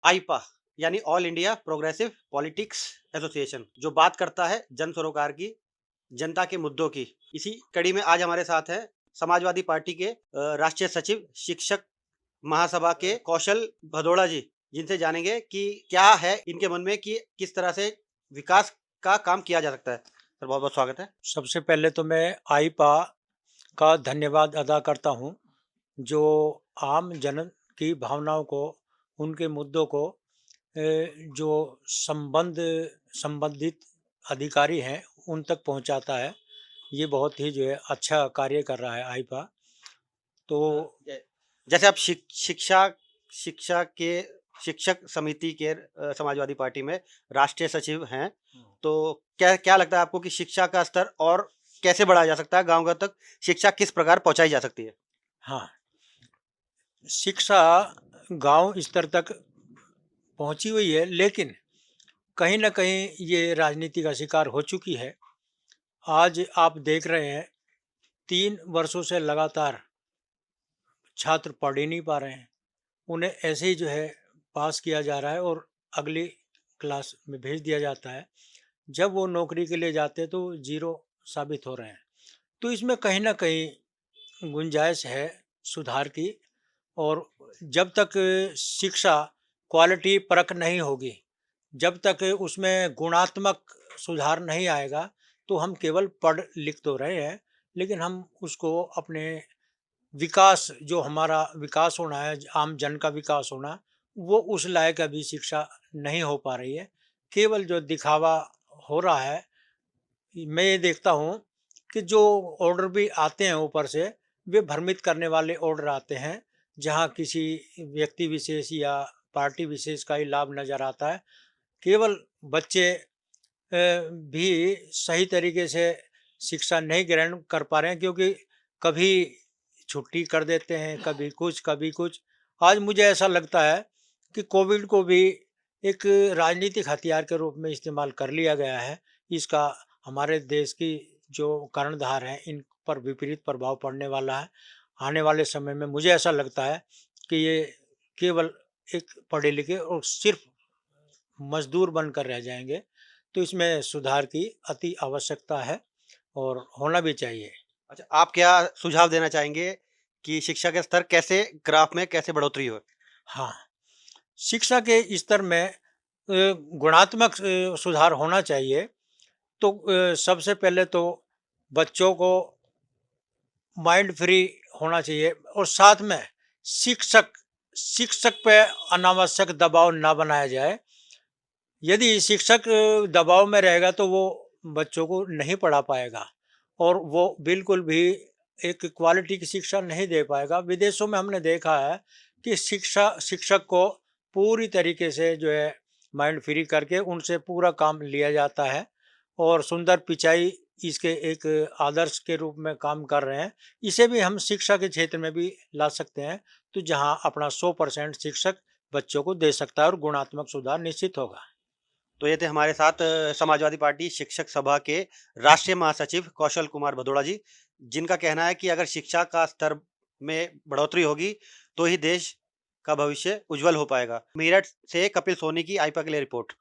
आईपा यानी all India progressive politics association जो बात करता है जन सरोकार की, जनता के मुद्दों की। इसी कड़ी में आज हमारे साथ है समाजवादी पार्टी के राष्ट्रीय सचिव शिक्षक महासभा के कौशल भदौड़ा जी, जिनसे जानेंगे कि क्या है इनके मन में कि किस तरह से विकास का काम किया जा सकता है। सर, बहुत बहुत स्वागत है। सबसे पहले तो मैं आईपा का धन्यवाद अदा करता हूँ, जो आम जन की भावनाओं को, उनके मुद्दों को जो संबंधित अधिकारी हैं, उन तक पहुँचाता है। ये बहुत ही जो है अच्छा कार्य कर रहा है आईपा। तो जैसे आप शिक्षा शिक्षा के शिक्षक समिति के समाजवादी पार्टी में राष्ट्रीय सचिव हैं, तो क्या क्या लगता है आपको कि शिक्षा का स्तर और कैसे बढ़ाया जा सकता है? गांव-गांव तक शिक्षा किस प्रकार पहुंचाई जा सकती है? हाँ, शिक्षा गाँव स्तर तक पहुँची हुई है, लेकिन कहीं न कहीं ये राजनीति का शिकार हो चुकी है। आज आप देख रहे हैं, 3 वर्षों से लगातार छात्र पढ़ ही नहीं पा रहे हैं। उन्हें ऐसे ही जो है पास किया जा रहा है और अगली क्लास में भेज दिया जाता है। जब वो नौकरी के लिए जाते हैं तो ज़ीरो साबित हो रहे हैं। तो इसमें कहीं न कहीं गुंजाइश है सुधार की। और जब तक शिक्षा क्वालिटी परख नहीं होगी, जब तक उसमें गुणात्मक सुधार नहीं आएगा, तो हम केवल पढ़ लिख तो रहे हैं, लेकिन हम उसको अपने विकास, जो हमारा विकास होना है, आम जन का विकास होना, वो उस लायक अभी शिक्षा नहीं हो पा रही है। केवल जो दिखावा हो रहा है, मैं ये देखता हूँ कि जो ऑर्डर भी आते हैं ऊपर से, वे भ्रमित करने वाले ऑर्डर आते हैं, जहाँ किसी व्यक्ति विशेष या पार्टी विशेष का ही लाभ नज़र आता है। केवल बच्चे भी सही तरीके से शिक्षा नहीं ग्रहण कर पा रहे हैं, क्योंकि कभी छुट्टी कर देते हैं, कभी कुछ, कभी कुछ। आज मुझे ऐसा लगता है कि कोविड को भी एक राजनीतिक हथियार के रूप में इस्तेमाल कर लिया गया है। इसका हमारे देश की जो कर्णधार हैं, इन पर विपरीत प्रभाव पड़ने वाला है। आने वाले समय में मुझे ऐसा लगता है कि ये केवल एक पढ़े-लिखे और सिर्फ़ मज़दूर बनकर रह जाएँगे। तो इसमें सुधार की अति आवश्यकता है और होना भी चाहिए। अच्छा, आप क्या सुझाव देना चाहेंगे कि शिक्षा के स्तर कैसे ग्राफ में कैसे बढ़ोतरी हो? हाँ, शिक्षा के स्तर में गुणात्मक सुधार होना चाहिए। तो सबसे पहले तो बच्चों को माइंड फ्री होना चाहिए, और साथ में शिक्षक शिक्षक पे अनावश्यक दबाव ना बनाया जाए। यदि शिक्षक दबाव में रहेगा तो वो बच्चों को नहीं पढ़ा पाएगा, और वो बिल्कुल भी एक क्वालिटी की शिक्षा नहीं दे पाएगा। विदेशों में हमने देखा है कि शिक्षक को पूरी तरीके से जो है माइंड फ्री करके उनसे पूरा काम लिया जाता है, और सुंदर पिचाई इसके एक आदर्श के रूप में काम कर रहे हैं। इसे भी हम शिक्षा के क्षेत्र में भी ला सकते हैं, तो जहाँ अपना 100% शिक्षक बच्चों को दे सकता है और गुणात्मक सुधार निश्चित होगा। तो ये थे हमारे साथ समाजवादी पार्टी शिक्षक सभा के राष्ट्रीय महासचिव कौशल कुमार भदौड़ा जी, जिनका कहना है कि अगर शिक्षा का स्तर में बढ़ोतरी होगी तो ही देश का भविष्य उज्जवल हो पाएगा। मेरठ से कपिल सोनी की आईपा के लिए रिपोर्ट।